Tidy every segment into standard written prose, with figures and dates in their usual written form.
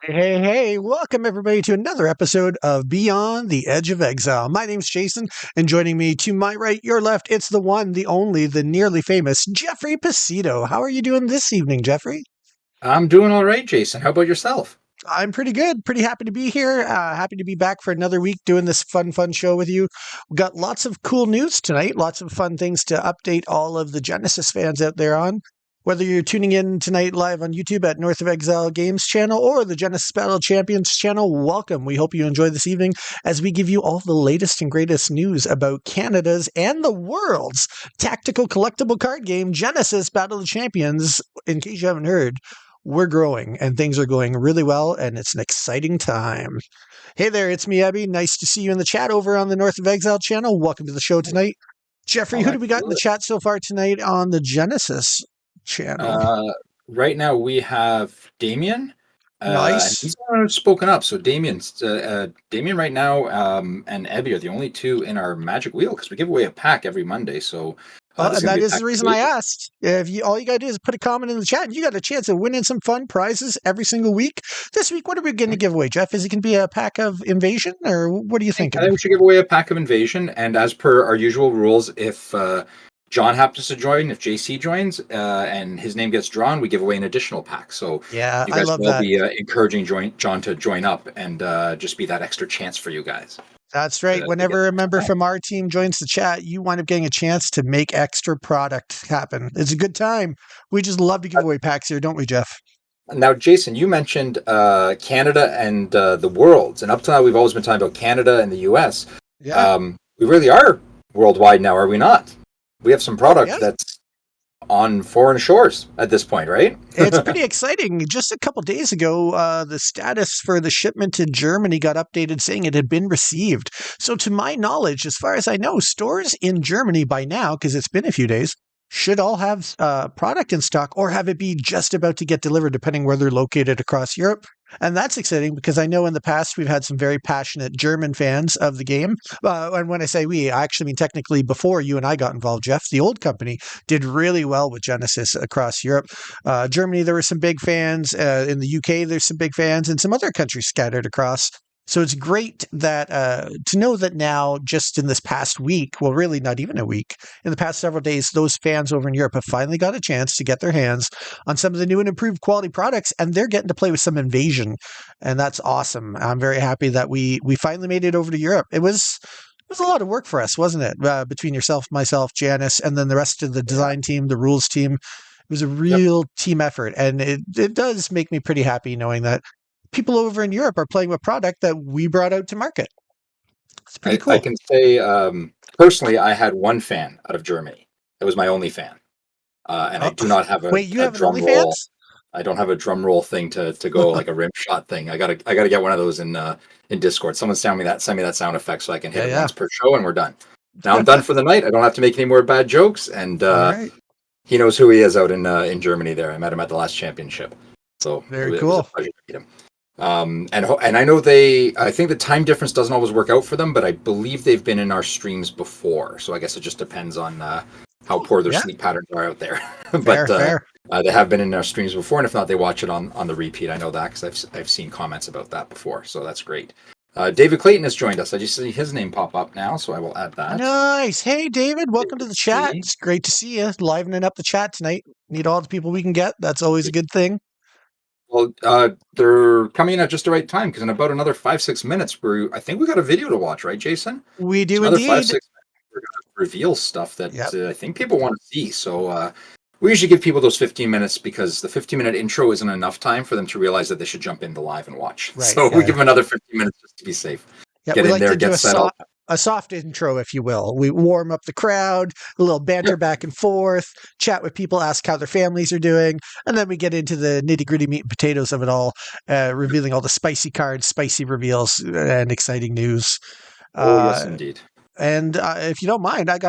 Hey, welcome everybody to another episode of Beyond the Edge of Exile. My name's Jason, and joining me to my right, your left, it's the one, the only, the nearly famous Jeffrey Pasito. How are you doing this evening, Jeffrey? I'm doing all right, Jason. How about yourself? I'm pretty good. Pretty happy to be here. Happy to be back for another week doing this fun show with you. We've got lots of cool news tonight, lots of fun things to update all of the Genesis fans out there on. Whether you're tuning in tonight live on YouTube at North of Exile Games channel or the Genesis Battle Champions channel, welcome. We hope you enjoy this evening as we give you all the latest and greatest news about Canada's and the world's tactical collectible card game, Genesis Battle of Champions. In case you haven't heard, we're growing and things are going really well, and it's an exciting time. Hey there, it's me, Abby. Nice to see you in the chat over on the North of Exile channel. Welcome to the show tonight. Jeffrey, Oh, who do we got in the absolutely. chat so far tonight on the Genesis channel? Uh, right now we have Damien, and Nice. he's spoken up. So Damien right now, and Ebby are the only two in our Magic Wheel because we give away a pack every Monday. So Well, there's and going to that be a is pack the reason today. I asked. If you all you gotta do is put a comment in the chat, and you got a chance of winning some fun prizes every single week. This week, what are we going to give away, Jeff? Is it going to be a pack of Invasion, or what are you I thinking? think we should give away a pack of Invasion, and as per our usual rules, if John happens to join, if JC joins, and his name gets drawn, we give away an additional pack. So Yeah, you I guys love will all that. be encouraging John to join up and just be that extra chance for you guys That's right. to get Whenever a member that. from our team joins the chat, you wind up getting a chance to make extra product happen. It's a good time. We just love to give away packs here, don't we, Jeff? Now, Jason, you mentioned Canada and the worlds, and up to now we've always been talking about Canada and the U.S. Yeah. We really are worldwide now, are we not? We have some Oh, product yeah. that's on foreign shores at this point, right? It's pretty exciting. Just a couple days ago, the status for the shipment to Germany got updated saying it had been received. So, to my knowledge, as far as I know, stores in Germany by now, because it's been a few days, should all have product in stock or have it be just about to get delivered, depending where they're located across Europe. And that's exciting because I know in the past we've had some very passionate German fans of the game. And when I say we, I actually mean technically before you and I got involved, Jeff, the old company did really well with Genesis across Europe. Germany, there were some big fans. In the UK, there's some big fans, and some other countries scattered across. So it's great that to know that now, just in this past week, well, really not even a week, in the past several days, those fans over in Europe have finally got a chance to get their hands on some of the new and improved quality products, and they're getting to play with some Invasion, and that's awesome. I'm very happy that we finally made it over to Europe. It was a lot of work for us, wasn't it? Between yourself, myself, Janice, and then the rest of the Yeah. design team, the rules team. It was a Yep. real team effort, and it does make me pretty happy knowing that people over in Europe are playing with product that we brought out to market. It's pretty I cool. can say personally, I had one fan out of Germany. It was my only fan, and I Uh, do not have wait, you a have an drum roll. OnlyFans? I don't have a drum roll thing to go like a rim shot thing. I gotta get one of those in Discord. Someone send me that sound effect so I can hit Yeah, it yeah. once per show and we're done. Now I'm done for the night. I don't have to make any more bad jokes, and All right. he knows who he is out in Germany. There, I met him at the last championship, so Very it was a cool. pleasure to meet him. And I know I think the time difference doesn't always work out for them, but I believe they've been in our streams before. So I guess it just depends on how poor their Yeah, sleep patterns are out there. fair, but fair. they have been in our streams before, and if not, they watch it on the repeat. I know that because I've seen comments about that before, so that's great. David Clayton has joined us. I just see his name pop up now, so I will add that. Nice. Hey, David, Good welcome to to the chat. see. It's great to see you livening up the chat tonight. Need all the people we can get. That's always a good thing. Well, they're coming in at just the right time because in about another 5 6 minutes, I think we got a video to watch, right, Jason? We So do another five indeed. 6 minutes, we're going to reveal stuff that Yep. I think people want to see. So we usually give people those 15 minutes because the 15-minute intro isn't enough time for them to realize that they should jump into live and watch. Right. So we Yeah. give them another 15 minutes just to be safe. Yeah, Get we in like there, to do get settled. a soft intro, if you will. We warm up the crowd, a little banter Yep. back and forth, chat with people, ask how their families are doing, and then we get into the nitty gritty meat and potatoes of it all, revealing all the spicy cards, spicy reveals, and exciting news. Oh, yes, Uh, indeed. and if you don't mind, I'd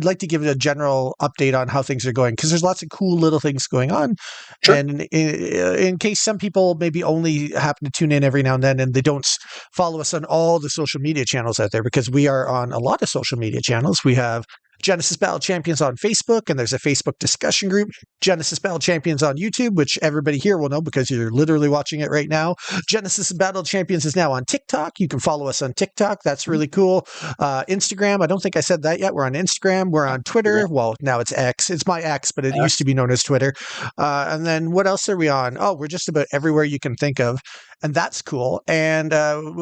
like to give a general update on how things are going because there's lots of cool little things going on. Sure. And in case some people maybe only happen to tune in every now and then and they don't follow us on all the social media channels out there, because we are on a lot of social media channels. We have Genesis Battle Champions on Facebook, and there's a Facebook discussion group. Genesis Battle Champions on YouTube, which everybody here will know because you're literally watching it right now. Genesis Battle Champions is now on TikTok. You can follow us on TikTok. That's really cool. Instagram, I don't think I said that yet. We're on Instagram. We're on Twitter. Well, now it's X. It's my X, but it used to be known as Twitter. And then what else are we on? Oh, we're just about everywhere you can think of. And that's cool. And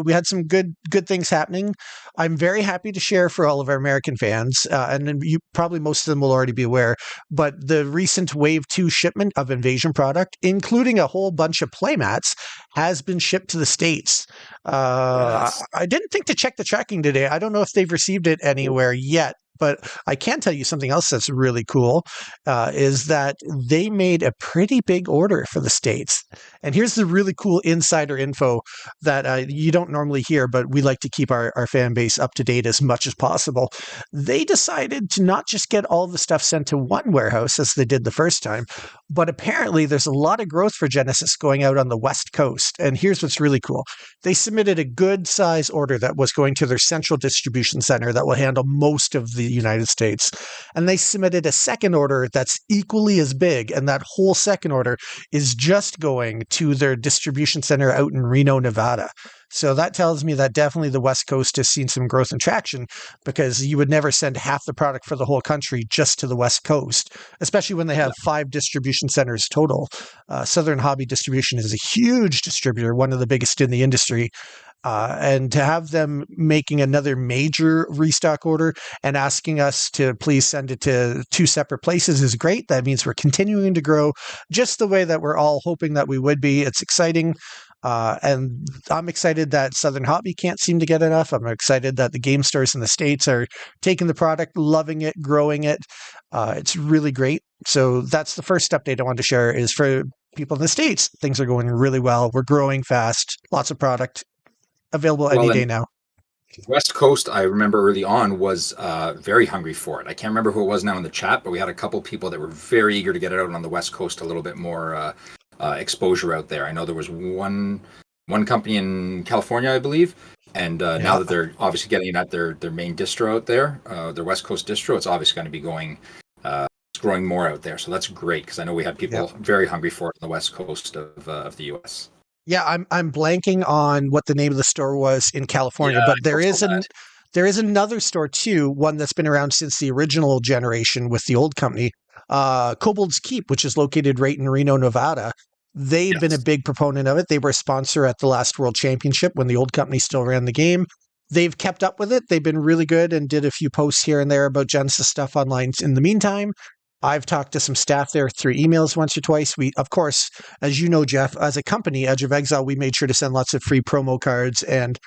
we had some good things happening. I'm very happy to share for all of our American fans, and then you probably most of them will already be aware, but the recent Wave 2 shipment of Invasion product, including a whole bunch of playmats, has been shipped to the States. I didn't think to check the tracking today. I don't know if they've received it anywhere yet. But I can tell you something else that's really cool, is that they made a pretty big order for the States. And here's the really cool insider info that you don't normally hear, but we like to keep our fan base up to date as much as possible. They decided to not just get all the stuff sent to one warehouse as they did the first time, but apparently there's a lot of growth for Genesis going out on the West Coast. And here's what's really cool. They submitted a good size order that was going to their central distribution center that will handle most of the United States. And they submitted a second order that's equally as big. And that whole second order is just going to their distribution center out in Reno, Nevada. So that tells me that definitely the West Coast has seen some growth and traction, because you would never send half the product for the whole country just to the West Coast, especially when they have 5 distribution centers total. Southern Hobby Distribution is a huge distributor, one of the biggest in the industry. And to have them making another major restock order and asking us to please send it to 2 separate places is great. That means we're continuing to grow just the way that we're all hoping that we would be. It's exciting. And I'm excited that Southern Hobby can't seem to get enough. I'm excited that the game stores in the States are taking the product, loving it, growing it. It's really great. So that's the first update I wanted to share, is for people in the States. Things are going really well. We're growing fast. Lots of product available any day now. West Coast, I remember early on, was very hungry for it. I can't remember who it was now in the chat, but we had a couple people that were very eager to get it out on the West Coast, a little bit more exposure out there. I know there was one company in California, I believe, and now that they're obviously getting it at their main distro out there, their West Coast distro, it's obviously going to be going, it's growing more out there. So that's great, because I know we had people very hungry for it on the West Coast of the U.S. Yeah, I'm blanking on what the name of the store was in California, but there is another store too, one that's been around since the original generation with the old company, Kobold's Keep, which is located right in Reno, Nevada. They've been a big proponent of it. They were a sponsor at the last World Championship when the old company still ran the game. They've kept up with it. They've been really good and did a few posts here and there about Genesis stuff online in the meantime. I've talked to some staff there through emails once or twice. We, of course, as you know, Jeff, as a company, Edge of Exile, we made sure to send lots of free promo cards and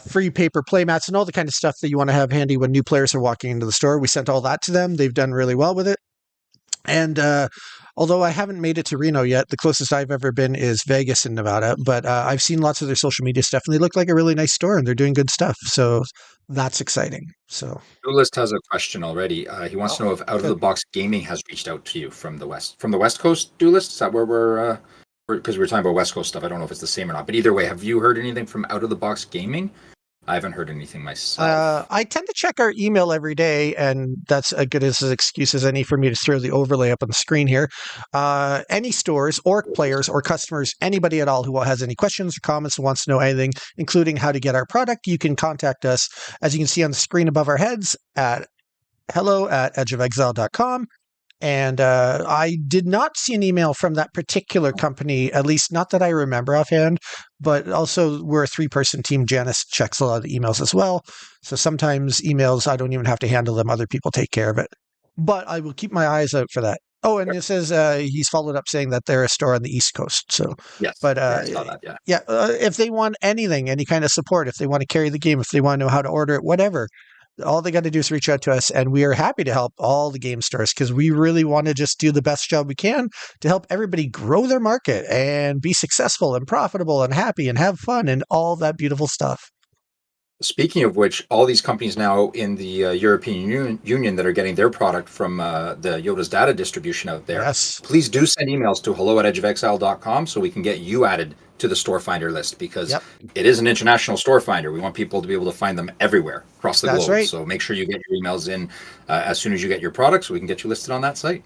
free paper playmats and all the kind of stuff that you want to have handy when new players are walking into the store. We sent all that to them. They've done really well with it. And although I haven't made it to Reno yet, the closest I've ever been is Vegas in Nevada. But I've seen lots of their social media stuff, and they look like a really nice store, and they're doing good stuff. So that's exciting. So Duelist has a question already. He wants to know if Out of the Box Gaming has reached out to you from the West Coast. Duelist, is that where we're? Because we're talking about West Coast stuff. I don't know if it's the same or not. But either way, have you heard anything from Out of the Box Gaming? I haven't heard anything myself. I tend to check our email every day, and that's as good as an excuse as any for me to throw the overlay up on the screen here. Any stores or players or customers, anybody at all who has any questions or comments and wants to know anything, including how to get our product, you can contact us, as you can see on the screen above our heads, at hello@edgeofexile.com. And I did not see an email from that particular company, at least not that I remember offhand, but also we're a 3-person team. Janice checks a lot of the emails as well. So sometimes emails, I don't even have to handle them. Other people take care of it. But I will keep my eyes out for that. Oh, and it says he's followed up saying that they're a store on the East Coast. So, yes, but I saw that, if they want anything, any kind of support, if they want to carry the game, if they want to know how to order it, whatever, all they got to do is reach out to us, and we are happy to help all the game stores, because we really want to just do the best job we can to help everybody grow their market and be successful and profitable and happy and have fun and all that beautiful stuff. Speaking of which, all these companies now in the Union that are getting their product from the Yoda's data distribution out there, Yes. please do send emails to hello@edgeofexile.com so we can get you added to the store finder list, because Yep. it is an international store finder. We want people to be able to find them everywhere across the That's globe. right. So make sure you get your emails in as soon as you get your product so we can get you listed on that site.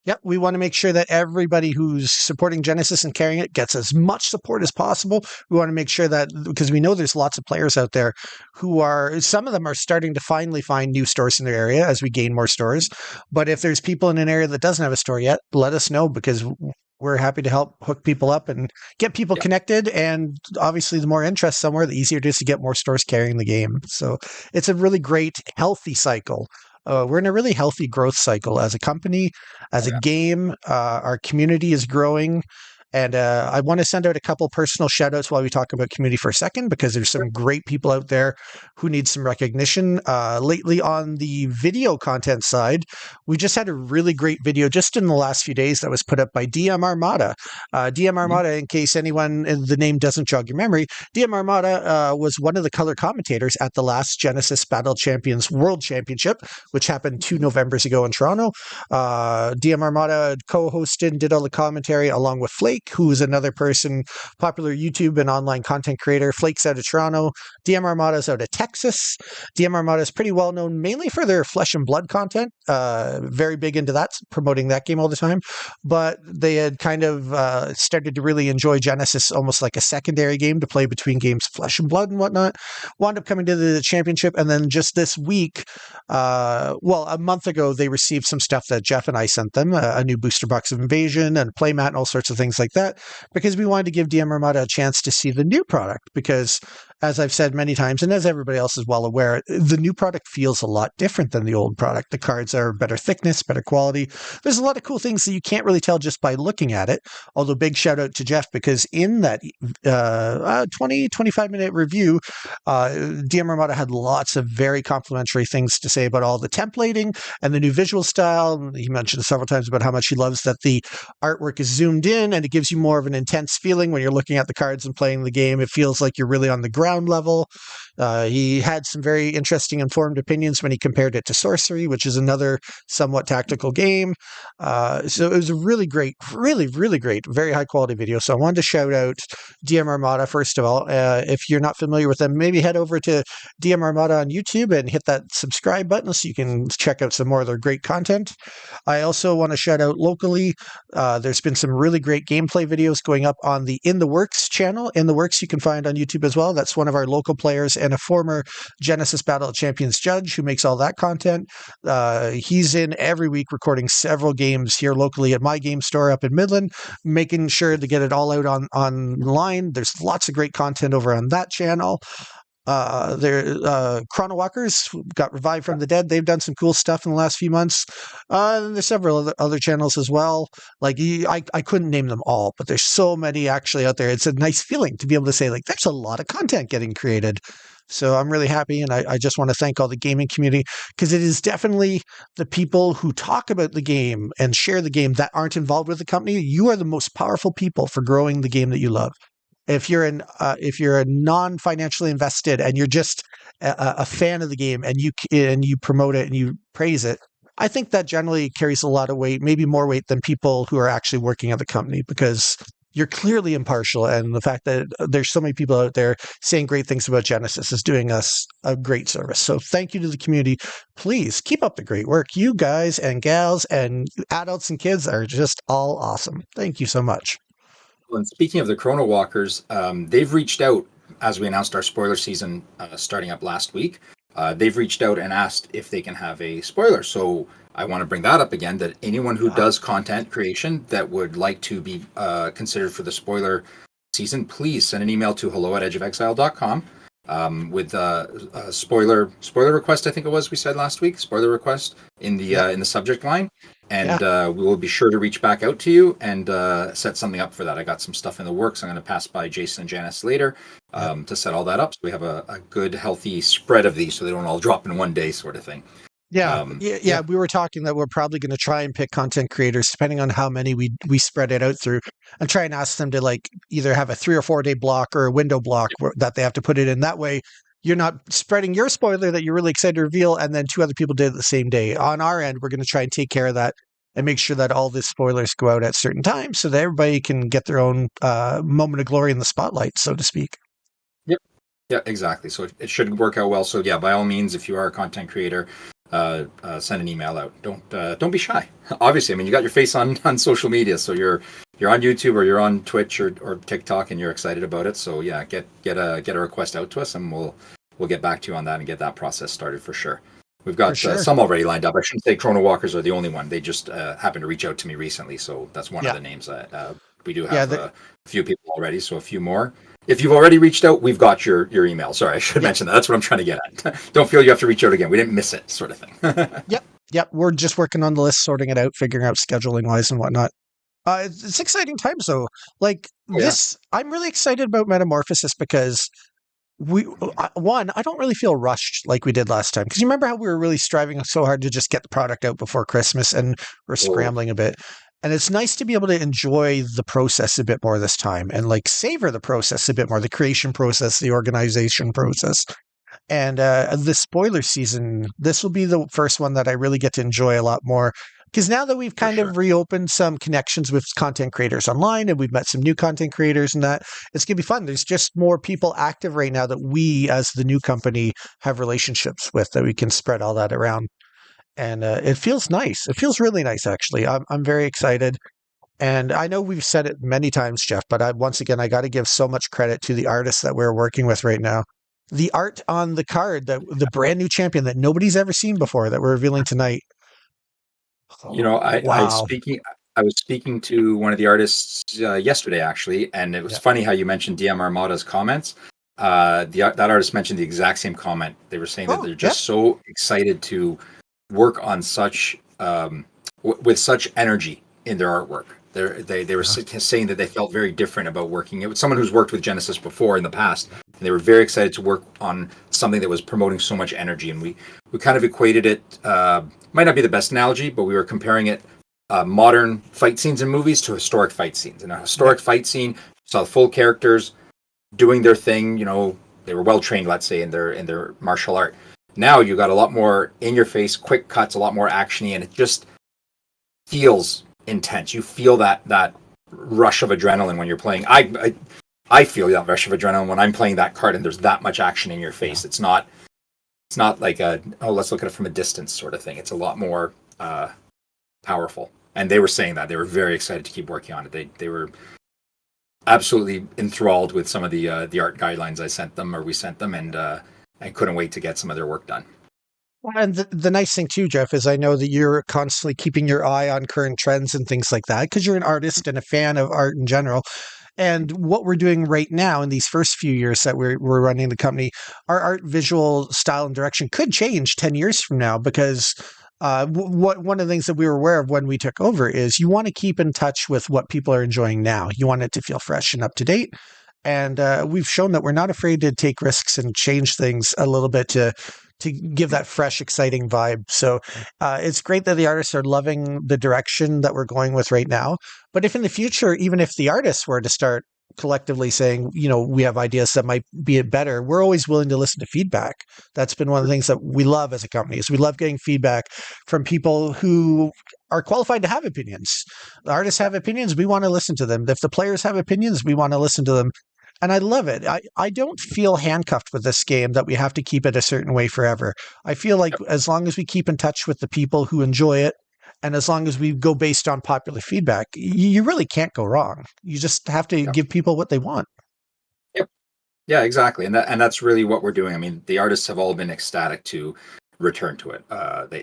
Yep, we want to make sure that everybody who's supporting Genesis and carrying it gets as much support as possible. We want to make sure that, because we know there's lots of players out there who are, some of them are starting to finally find new stores in their area as we gain more stores. But if there's people in an area that doesn't have a store yet, let us know, because we're happy to help hook people up and get people Yeah. connected. And obviously, the more interest somewhere, the easier it is to get more stores carrying the game. So it's a really great, healthy cycle. We're in a really healthy growth cycle as a company, as Oh, a yeah. game. Our community is growing. And I want to send out a couple personal shout outs while we talk about community for a second, because there's some great people out there who need some recognition. Lately, on the video content side, we just had a really great video just in the last few days that was put up by DM Armada. DM Mhm. Armada, in case anyone, the name doesn't jog your memory, DM Armada was one of the color commentators at the last Genesis Battle Champions World Championship, which happened 2 Novembers ago in Toronto. DM Armada co-hosted and did all the commentary along with Flake, who is another person, popular YouTube and online content creator. Flake's out of Toronto. DM Armada's out of Texas. DM Armada is pretty well known mainly for their Flesh and Blood content. Very big into that, promoting that game all the time. But they had kind of started to really enjoy Genesis, almost like a secondary game to play between games Flesh and Blood and whatnot. Wound up coming to the championship, and then just this week, a month ago, they received some stuff that Jeff and I sent them, a new booster box of Invasion and playmat and all sorts of things like that, because we wanted to give DM Armada a chance to see the new product. Because, as I've said many times, and as everybody else is well aware, the new product feels a lot different than the old product. The cards are better thickness, better quality. There's a lot of cool things that you can't really tell just by looking at it. Although, big shout out to Jeff, because in that 25-minute review, DM Armada had lots of very complimentary things to say about all the templating and the new visual style. He mentioned several times about how much he loves that the artwork is zoomed in and it gives you more of an intense feeling when you're looking at the cards and playing the game. It feels like you're really on the ground level. He had some very interesting, informed opinions when he compared it to Sorcery, which is another somewhat tactical game. So it was a really great, really great, very high quality video. So I wanted to shout out DM Armada, first of all. If you're not familiar with them, maybe head over to DM Armada on YouTube and hit that subscribe button so you can check out some more of their great content. I also want to shout out locally. There's been some really great gameplay videos going up on the In the Works channel. In the Works you can find on YouTube as well. That's one of our local players and a former Genesis Battle of Champions judge who makes all that content. He's in every week recording several games here locally at my game store up in Midland, making sure to get it all out online. There's lots of great content over on that channel. Chrono Walkers got revived from the dead. They've done some cool stuff in the last few months. There's several other channels as well. Like I couldn't name them all, but there's so many actually out there. It's a nice feeling to be able to say, like, there's a lot of content getting created. So I'm really happy, and I just want to thank all the gaming community, because it is definitely the people who talk about the game and share the game that aren't involved with the company. You are the most powerful people for growing the game that you love. If you're a non-financially invested and you're just a fan of the game, and you promote it and you praise it, I think that generally carries a lot of weight, maybe more weight than people who are actually working at the company, because you're clearly impartial, and the fact that there's so many people out there saying great things about Genesis is doing us a great service. So thank you to the community. Please keep up the great work. You guys and gals and adults and kids are just all awesome. Thank you so much. And speaking of the Chrono Walkers, they've reached out as we announced our spoiler season starting up last week. They've reached out and asked if they can have a spoiler. So I want to bring that up again, that anyone who does content creation that would like to be considered for the spoiler season, please send an email to hello@edgeofexile.com with a spoiler request. I think it was we said last week, spoiler request in the subject line, and we will be sure to reach back out to you and set something up for that. I got some stuff in the works. I'm going to pass by Jason and Janice later to set all that up, so we have a good healthy spread of these, so they don't all drop in one day, sort of thing. Yeah. We were talking that we're probably going to try and pick content creators, depending on how many we spread it out through, and try and ask them to, like, either have a 3 or 4 day block or a window block that they have to put it in. That way, you're not spreading your spoiler that you're really excited to reveal, and then two other people did it the same day. On our end, we're going to try and take care of that and make sure that all the spoilers go out at certain times so that everybody can get their own moment of glory in the spotlight, so to speak. Yep. Yeah, exactly. So it should work out well. So yeah, by all means, if you are a content creator, send an email out. Don't be shy. Obviously, I mean, you got your face on social media, so you're on YouTube or you're on Twitch or TikTok, and you're excited about it. So yeah, get a request out to us, and we'll get back to you on that and get that process started for sure. We've got Sure. some already lined up. I shouldn't say Chrono Walkers are the only one. They just happened to reach out to me recently, so that's one of the names. We do have a few people already, so a few more. If you've already reached out, we've got your email. Sorry, I should mention that. That's what I'm trying to get at. Don't feel you have to reach out again. We didn't miss it, sort of thing. Yep. We're just working on the list, sorting it out, figuring out scheduling wise and whatnot. It's exciting times though. Like I'm really excited about Metamorphosis because I don't really feel rushed like we did last time, because you remember how we were really striving so hard to just get the product out before Christmas, and we're scrambling a bit. And it's nice to be able to enjoy the process a bit more this time and like savor the process a bit more, the creation process, the organization process. And the spoiler season, this will be the first one that I really get to enjoy a lot more. Because now that we've kind of reopened some connections with content creators online and we've met some new content creators and that, it's going to be fun. There's just more people active right now that we, as the new company, have relationships with, that we can spread all that around. And it feels nice. It feels really nice, actually. I'm very excited. And I know we've said it many times, Jeff, but once again, I got to give so much credit to the artists that we're working with right now. The art on the card, the brand new champion that nobody's ever seen before, that we're revealing tonight. You know, Wow. I was speaking to one of the artists yesterday, actually, and it was funny how you mentioned DM Armada's comments. That artist mentioned the exact same comment. They were saying that they're just so excited to work on such with such energy in their artwork. They were saying that they felt very different about working it with someone who's worked with Genesis before in the past, and they were very excited to work on something that was promoting so much energy. And we kind of equated it. Might not be the best analogy, but we were comparing it modern fight scenes in movies to historic fight scenes. In a historic fight scene, you saw the full characters doing their thing. You know, they were well trained, let's say, in their martial art. Now you got a lot more in your face, quick cuts, a lot more actiony, and it just feels intense. You feel that rush of adrenaline when you're playing. I feel that rush of adrenaline when I'm playing that card, and there's that much action in your face. It's not like let's look at it from a distance sort of thing. It's a lot more powerful. And they were saying that they were very excited to keep working on it. They were absolutely enthralled with some of the art guidelines we sent them, and I couldn't wait to get some of their work done. And the nice thing too, Jeff, is I know that you're constantly keeping your eye on current trends and things like that, because you're an artist and a fan of art in general. And what we're doing right now in these first few years that we're running the company, our art, visual style, and direction could change 10 years from now, because one of the things that we were aware of when we took over is you want to keep in touch with what people are enjoying now. You want it to feel fresh and up to date. And we've shown that we're not afraid to take risks and change things a little bit to give that fresh, exciting vibe. So it's great that the artists are loving the direction that we're going with right now. But if in the future, even if the artists were to start collectively saying, you know, we have ideas that might be better, we're always willing to listen to feedback. That's been one of the things that we love as a company, is we love getting feedback from people who are qualified to have opinions. The artists have opinions, we want to listen to them. If the players have opinions, we want to listen to them. And I love it. I don't feel handcuffed with this game that we have to keep it a certain way forever. I feel like as long as we keep in touch with the people who enjoy it, and as long as we go based on popular feedback, you really can't go wrong. You just have to give people what they want. Yep. Yeah, exactly. And that's really what we're doing. I mean, the artists have all been ecstatic to return to it.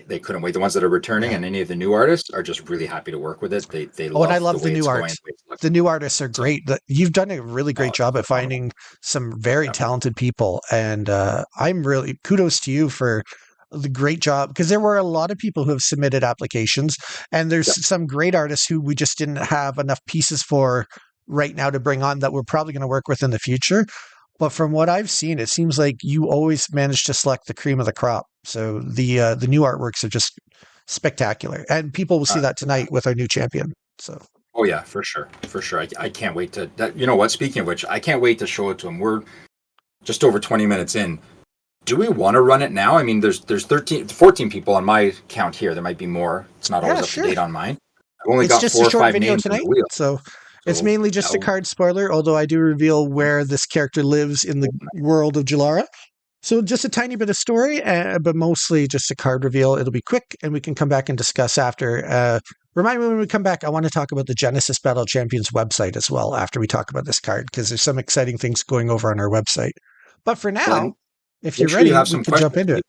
They couldn't wait. The ones that are returning and any of the new artists are just really happy to work with it. They love and I love the new art. The new artists are great. You've done a really great job at finding some very talented people, and I'm really kudos to you for the great job, because there were a lot of people who have submitted applications, and there's some great artists who we just didn't have enough pieces for right now to bring on that we're probably going to work with in the future. But from what I've seen, it seems like you always manage to select the cream of the crop. So the new artworks are just spectacular, and people will see that tonight with our new champion. So. Oh yeah, for sure. I can't wait to. You know what? Speaking of which, I can't wait to show it to them. We're just over 20 minutes in. Do we want to run it now? I mean, there's 14 people on my count here. There might be more. It's not always up to date on mine. I've only It's got just 4 a or short 5 video names in tonight, the wheel. so it's mainly just a card spoiler, although I do reveal where this character lives in the world of Jalara. So just a tiny bit of story, but mostly just a card reveal. It'll be quick, and we can come back and discuss after. Remind me when we come back, I want to talk about the Genesis Battle Champions website as well after we talk about this card, because there's some exciting things going over on our website. But for now, if you're ready, we can jump into it.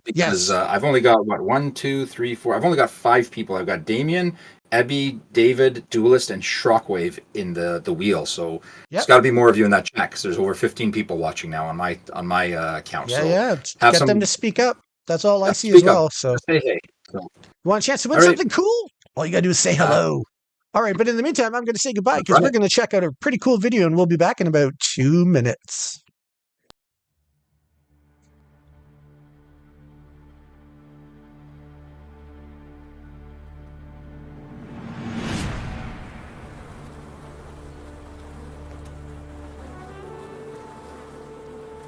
Because I've only got, 1, 2, 3, 4. I've only got 5 people. I've got Damien, Ebby, David, Duelist, and Shockwave in the wheel. So there's got to be more of you in that chat, because there's over 15 people watching now on my account. Get them to speak up. That's all I see as well. So hey. So, you want a chance to win something cool? All you got to do is say hello. All right, but in the meantime, I'm going to say goodbye, because we're going to check out a pretty cool video, and we'll be back in about 2 minutes.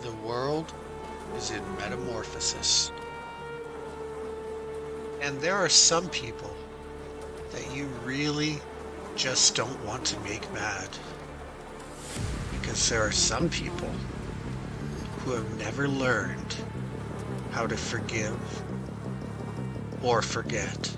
The world is in metamorphosis. And there are some people that you really just don't want to make mad. Because there are some people who have never learned how to forgive or forget.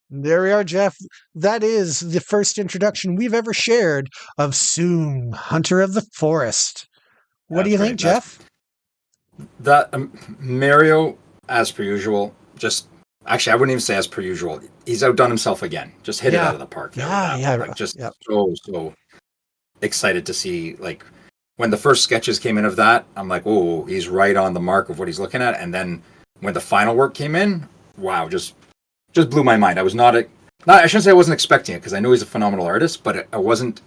There we are, Jeff. That is the first introduction we've ever shared of Soong, Hunter of the Forest. What do you think, Jeff? That Mario, as per usual, actually, I wouldn't even say as per usual. He's outdone himself again. Just hit it out of the park. So excited to see, like, when the first sketches came in of that, I'm like, oh, he's right on the mark of what he's looking at. And then when the final work came in, wow, just blew my mind. I was I shouldn't say I wasn't expecting it, because I know he's a phenomenal artist, but I don't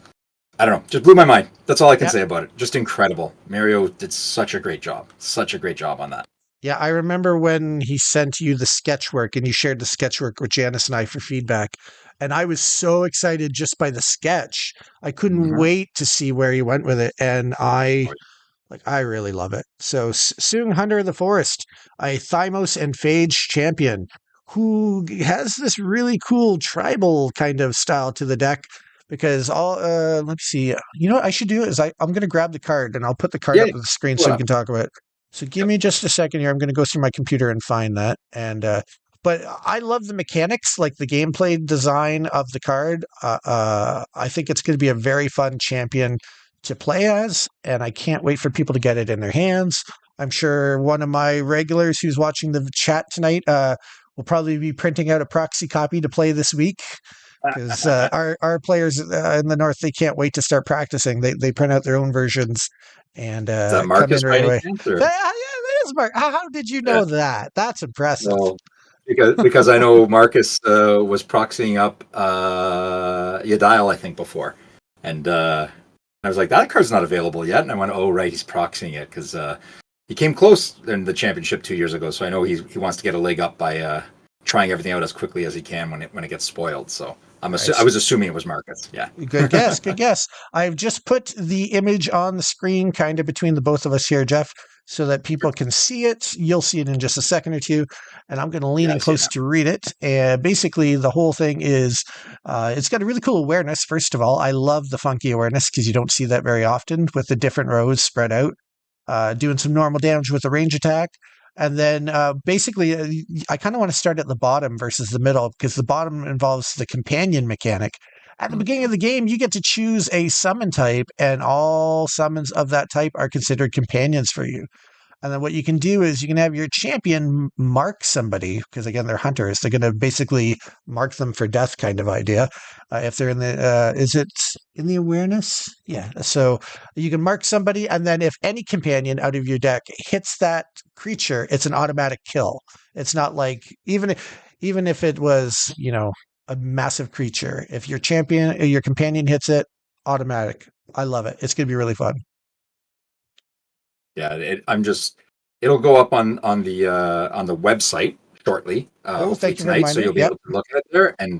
know, just blew my mind. That's all I can say about it. Just incredible. Mario did such a great job on that. Yeah, I remember when he sent you the sketch work and you shared the sketch work with Janice and I for feedback. And I was so excited just by the sketch. I couldn't wait to see where he went with it. And I really love it. So Soong, Hunter of the Forest, a Thymos and Phage champion who has this really cool tribal kind of style to the deck, because let me see. You know what I should do is I'm going to grab the card and I'll put the card up on the screen so we can talk about it. So give me just a second here. I'm going to go through my computer and find that. And but I love the mechanics, like the gameplay design of the card. I think it's going to be a very fun champion to play as, and I can't wait for people to get it in their hands. I'm sure one of my regulars who's watching the chat tonight will probably be printing out a proxy copy to play this week, because our players in the north, they can't wait to start practicing. They print out their own versions and come in right away. Yeah, it is Mark. How did you know that? That's impressive. Well, because I know Marcus was proxying up Yadiel, I think, before, and I was like, that card's not available yet, and I went, oh right, he's proxying it, because he came close in the championship 2 years ago, so I know he wants to get a leg up by trying everything out as quickly as he can when it gets spoiled. So I Nice. was assuming it was Marcus. Yeah. Good guess. Good guess. I've just put the image on the screen, kind of between the both of us here, Jeff, so that people can see it. You'll see it in just a second or two, and I'm going to lean Yeah, in I see it close to read it. And basically, the whole thing is, it's got a really cool awareness. First of all, I love the funky awareness because you don't see that very often with the different rows spread out, doing some normal damage with a range attack. And then basically, I kind of want to start at the bottom versus the middle because the bottom involves the companion mechanic. At the now. beginning of the game, you get to choose a summon type, and all summons of that type are considered companions for you. And then what you can do is you can have your champion mark somebody, because again, they're hunters. They're going to basically mark them for death kind of idea. If they're in the, is it in the awareness? Yeah. So you can mark somebody, and then if any companion out of your deck hits that creature, it's an automatic kill. It's not like, even if it was, a massive creature, if your champion or your companion hits it, automatic. I love it. It's going to be really fun. Yeah, it'll go up on the website shortly, Oh, hopefully thank you for the tonight. So reminder. you'll be Yep. able to look at it there, and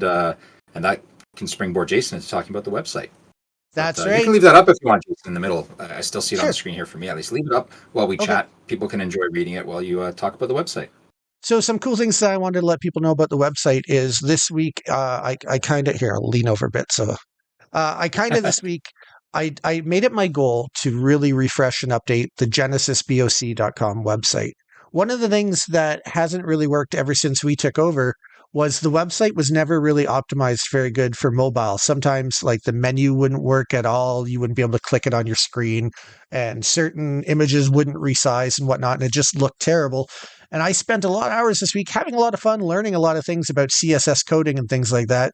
that can springboard Jason into talking about the website. But That's you can right. leave that up if you want, Jason, in the middle. I still see it on the Sure. screen here for me at least. Leave it up while we Okay. chat. People can enjoy reading it while you talk about the website. So some cool things that I wanted to let people know about the website is this week, I kind of, here, I'll lean over a bit. So I kind of this week, I made it my goal to really refresh and update the genesisboc.com website. One of the things that hasn't really worked ever since we took over was the website was never really optimized very good for mobile. Sometimes like the menu wouldn't work at all. You wouldn't be able to click it on your screen, and certain images wouldn't resize and whatnot, and it just looked terrible. And I spent a lot of hours this week having a lot of fun learning a lot of things about CSS coding and things like that.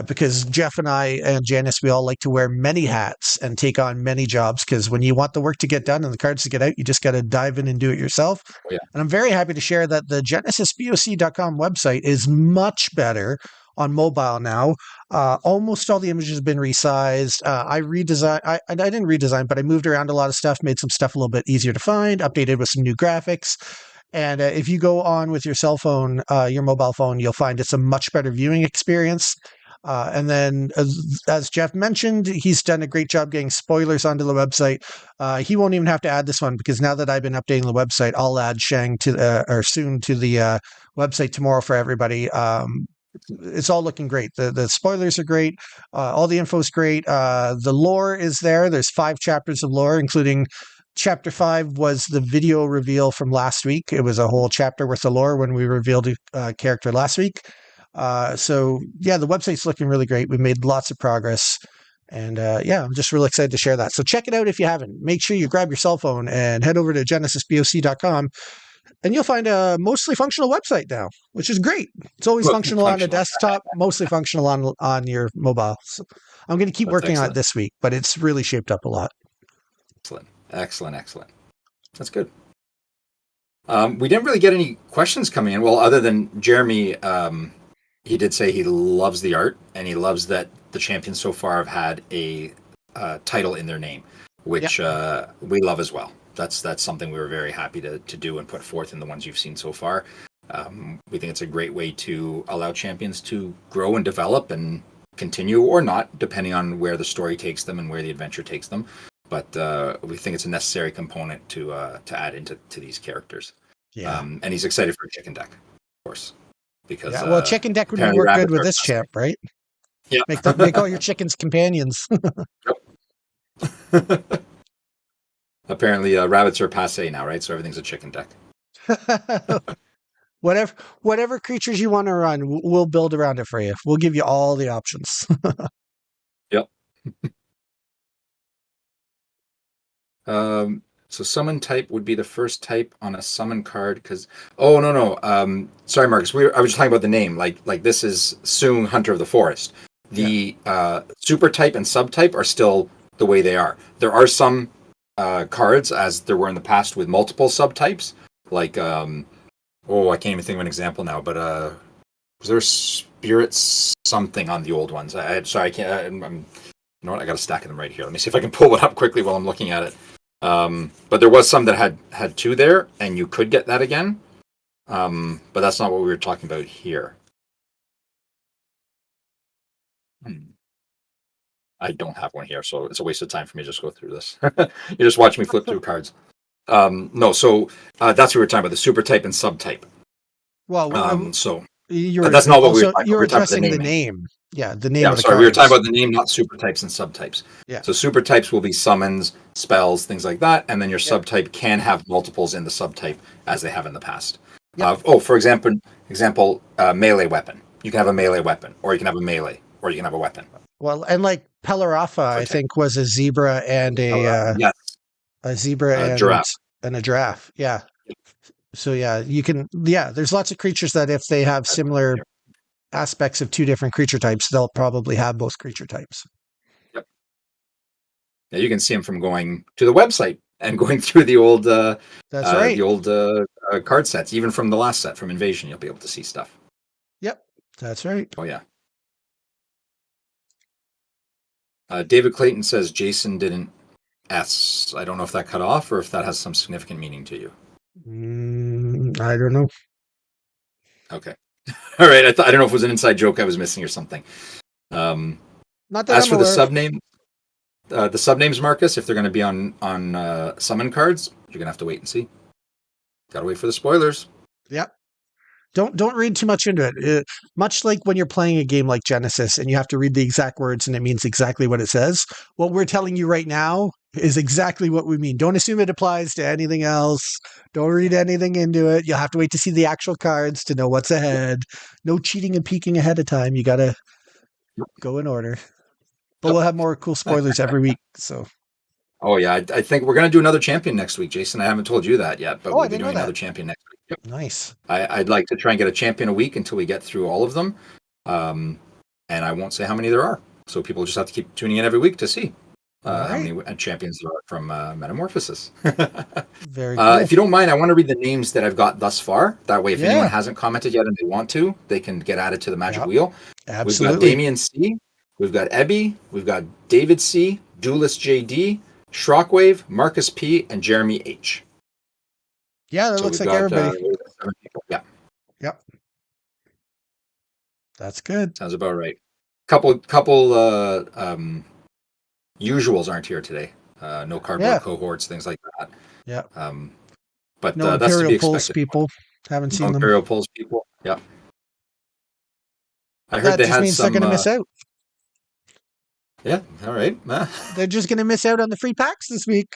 Because Jeff and I and Janice, we all like to wear many hats and take on many jobs. Because when you want the work to get done and the cards to get out, you just got to dive in and do it yourself. Oh, yeah. And I'm very happy to share that the genesisboc.com website is much better on mobile now. Almost all the images have been resized. I redesigned. I didn't redesign, but I moved around a lot of stuff, made some stuff a little bit easier to find, updated with some new graphics. And if you go on with your cell phone, your mobile phone, you'll find it's a much better viewing experience. And then, as Jeff mentioned, he's done a great job getting spoilers onto the website. He won't even have to add this one because now that I've been updating the website, I'll add Shang to or soon to the website tomorrow for everybody. It's all looking great. The spoilers are great. All the info is great. The lore is there. There's 5 chapters of lore, including Chapter 5 was the video reveal from last week. It was a whole chapter worth of lore when we revealed a character last week. So, yeah, the website's looking really great. We made lots of progress. And yeah, I'm just really excited to share that. So check it out if you haven't. Make sure you grab your cell phone and head over to genesisboc.com. And you'll find a mostly functional website now, which is great. It's always functional on a desktop, mostly functional on your mobile. So I'm going to keep working on it this week, but it's really shaped up a lot. Excellent. That's good. We didn't really get any questions coming in. Well, other than Jeremy, he did say he loves the art and he loves that the champions so far have had a title in their name, which we love as well. That's something we were very happy to do and put forth in the ones you've seen so far. We think it's a great way to allow champions to grow and develop and continue or not, depending on where the story takes them and where the adventure takes them. But we think it's a necessary component to add into these characters. Yeah. And he's excited for a chicken deck, of course, because chicken deck would work good with this champ, right? Yeah, make all your chickens companions. Yep. Apparently, rabbits are passe now, right? So everything's a chicken deck. Whatever creatures you want to run, we'll build around it for you. We'll give you all the options. Yep. So summon type would be the first type on a summon card because no. Sorry, Marcus. I was just talking about the name. Like this is Soong, Hunter of the Forest. The super type and subtype are still the way they are. There are some cards, as there were in the past, with multiple subtypes. Like I can't even think of an example now. But was there Spirit something on the old ones? I can't. You know what? I got a stack of them right here. Let me see if I can pull it up quickly while I'm looking at it. But there was some that had 2 there, and you could get that again. But that's not what we were talking about here. I don't have one here, so it's a waste of time for me to just go through this. You just watch me flip through cards. No, so that's what we were talking about, the super type and subtype. Well, So you're that's not what we were also talking about. We you're were talking about the addressing the naming. name. Yeah, the name Yeah, of the sorry, we were talking cards. about the name, not super types and subtypes. Yeah. So super types will be summons, spells, things like that, and then your Yep. subtype can have multiples in the subtype as they have in the past. Yep. For example, melee weapon. You can have a melee weapon, or you can have a melee, or you can have a weapon. Well, and like Pelarafa, For I type. think was a zebra and Yes, a zebra giraffe. and a giraffe. Yeah. So yeah, you can. Yeah, there's lots of creatures that if they have similar aspects of two different creature types, they'll probably have both creature types. Yep. Yeah, you can see them from going to the website and going through the old That's right. card sets, even from the last set from Invasion. You'll be able to see stuff. Yep, that's right. Oh yeah. David Clayton says Jason didn't S. I don't know if that cut off or if that has some significant meaning to you. I don't know. Okay. All right. I don't know if it was an inside joke I was missing or something. Not that As I'm for the aware of. subnames, Marcus, if they're going to be on summon cards, you're going to have to wait and see. Got to wait for the spoilers. Yep. Don't read too much into it. Much like when you're playing a game like Genesis and you have to read the exact words and it means exactly what it says. What we're telling you right now is exactly what we mean. Don't assume it applies to anything else. Don't read anything into it. You'll have to wait to see the actual cards to know what's ahead. No cheating and peeking ahead of time. You got to go in order. But we'll have more cool spoilers every week. So. Oh yeah, I think we're going to do another champion next week, Jason. I haven't told you that yet, but Oh, I we'll be didn't know doing another that. champion next week. Yep. Nice. I'd like to try and get a champion a week until we get through all of them, and I won't say how many there are. So people just have to keep tuning in every week to see how many champions there are from Metamorphosis. Very cool. If you don't mind, I want to read the names that I've got thus far. That way, if anyone hasn't commented yet and they want to, they can get added to the Magic Wheel. Absolutely. We've got Damien C. We've got Ebby. We've got David C. Duelist JD. Shockwave, Marcus P, and Jeremy H. Yeah, that looks like everybody. 7 people. Yeah. Yep. That's good. Sounds about right. Couple usuals aren't here today. No cardboard cohorts, things like that. Yeah. But no that's to be Imperial Pulse expected. people. Haven't seen them. Imperial Pulse people. Yeah. I heard that they just had means some, they're going to miss out. Yeah. All right. They're just going to miss out on the free packs this week.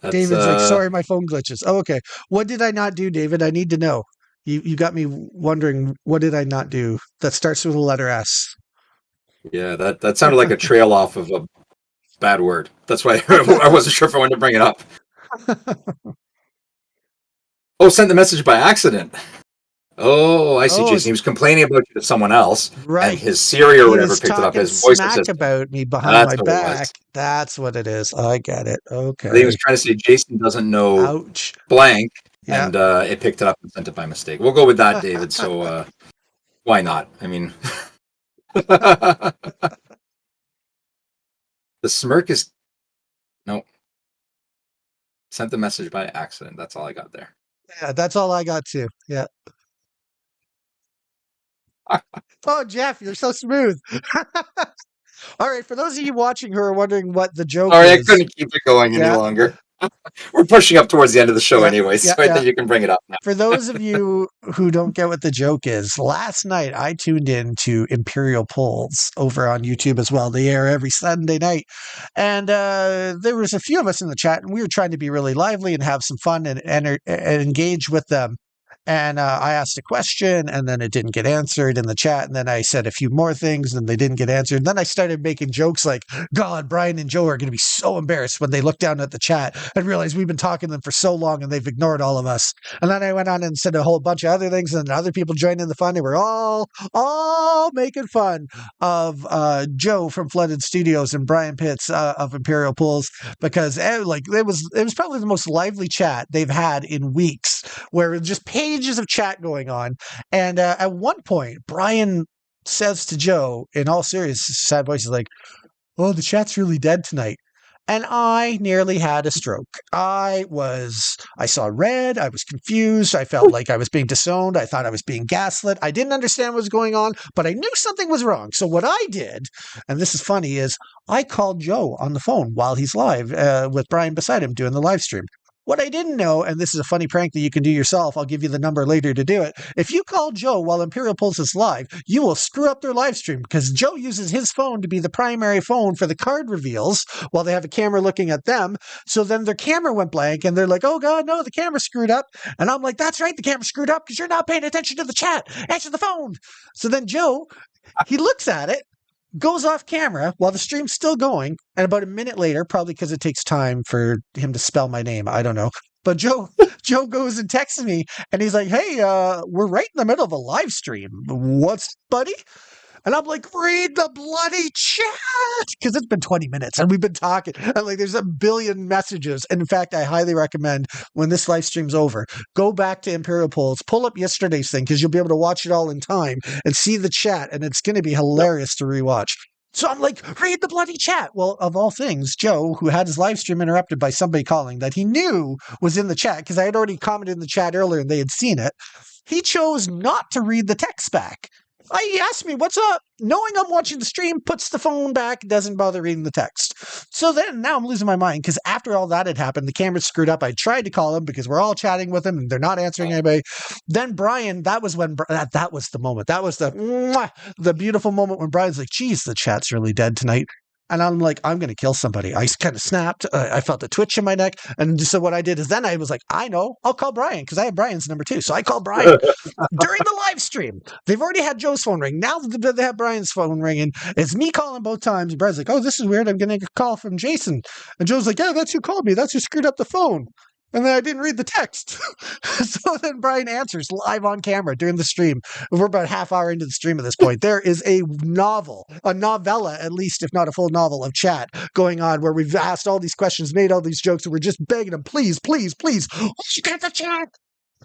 David's like, sorry, my phone glitches. Oh, okay. What did I not do, David? I need to know. You got me wondering, what did I not do? That starts with the letter S. Yeah, that sounded like a trail off of a bad word. That's why I wasn't sure if I wanted to bring it up. Oh, sent the message by accident. Oh, I see, Jason. He was complaining about you to someone else. Right. And his Siri or whatever picked it up. His voice smack about me behind my back. That's what it is. I get it. Okay. He was trying to say Jason doesn't know blank. Yeah. And it picked it up and sent it by mistake. We'll go with that, David. So why not? I mean, the smirk is no. Sent the message by accident. That's all I got there. Yeah, that's all I got too. Yeah. Oh, Jeff, you're so smooth. All right, for those of you watching who are wondering what the joke is. Sorry, I couldn't keep it going any longer. We're pushing up towards the end of the show anyway, so I think you can bring it up now. For those of you who don't get what the joke is, last night I tuned in to Imperial Polls over on YouTube as well. They air every Sunday night. And there was a few of us in the chat, and we were trying to be really lively and have some fun and engage with them. And I asked a question, and then it didn't get answered in the chat. And then I said a few more things, and they didn't get answered. And then I started making jokes like, God, Brian and Joe are going to be so embarrassed when they look down at the chat and realize we've been talking to them for so long, and they've ignored all of us. And then I went on and said a whole bunch of other things, and other people joined in the fun. And we're all making fun of Joe from Flooded Studios and Brian Pitts of Imperial Pools, because it was probably the most lively chat they've had in weeks, where just pages of chat going on. And at one point, Brian says to Joe, in all seriousness, sad voice, is like, "Oh, the chat's really dead tonight." and I nearly had a stroke. I saw red. I was confused. I felt like I was being disowned. I thought I was being gaslit. I didn't understand what was going on, but I knew something was wrong. So what I did, and this is funny, is I called Joe on the phone while he's live with Brian beside him doing the live stream. What I didn't know, and this is a funny prank that you can do yourself, I'll give you the number later to do it. If you call Joe while Imperial Pulse is live, you will screw up their live stream because Joe uses his phone to be the primary phone for the card reveals while they have a camera looking at them. So then their camera went blank and they're like, oh God, no, the camera screwed up. And I'm like, that's right, the camera screwed up because you're not paying attention to the chat. Answer the phone. So then Joe, he looks at it, goes off camera while the stream's still going, and about a minute later, probably because it takes time for him to spell my name, I don't know. But Joe goes and texts me, and he's like, "Hey, we're right in the middle of a live stream. What's, buddy?" And I'm like, read the bloody chat! Because it's been 20 minutes and we've been talking. And like, there's a billion messages. And in fact, I highly recommend when this live stream's over, go back to Imperial Polls, pull up yesterday's thing, because you'll be able to watch it all in time and see the chat. And it's going to be hilarious to rewatch. So I'm like, read the bloody chat. Well, of all things, Joe, who had his live stream interrupted by somebody calling that he knew was in the chat, because I had already commented in the chat earlier and they had seen it, he chose not to read the text back. He asked me, what's up? Knowing I'm watching the stream, puts the phone back, doesn't bother reading the text. So then now I'm losing my mind because after all that had happened, the camera screwed up. I tried to call him because we're all chatting with him and they're not answering anybody. Then Brian, that was when, that was the moment. That was the beautiful moment when Brian's like, geez, the chat's really dead tonight. And I'm like, I'm going to kill somebody. I kind of snapped. I felt a twitch in my neck. And so what I did is then I was like, I know, I'll call Brian because I have Brian's number too. So I called Brian during the live stream. They've already had Joe's phone ring. Now that they have Brian's phone ringing, it's me calling both times. And Brian's like, oh, this is weird. I'm getting a call from Jason. And Joe's like, yeah, that's who called me. That's who screwed up the phone. And then I didn't read the text. So then Brian answers live on camera during the stream. We're about a half hour into the stream at this point. There is a novella, at least, if not a full novel of chat going on where we've asked all these questions, made all these jokes, and we're just begging him, please, please, please, get the chat.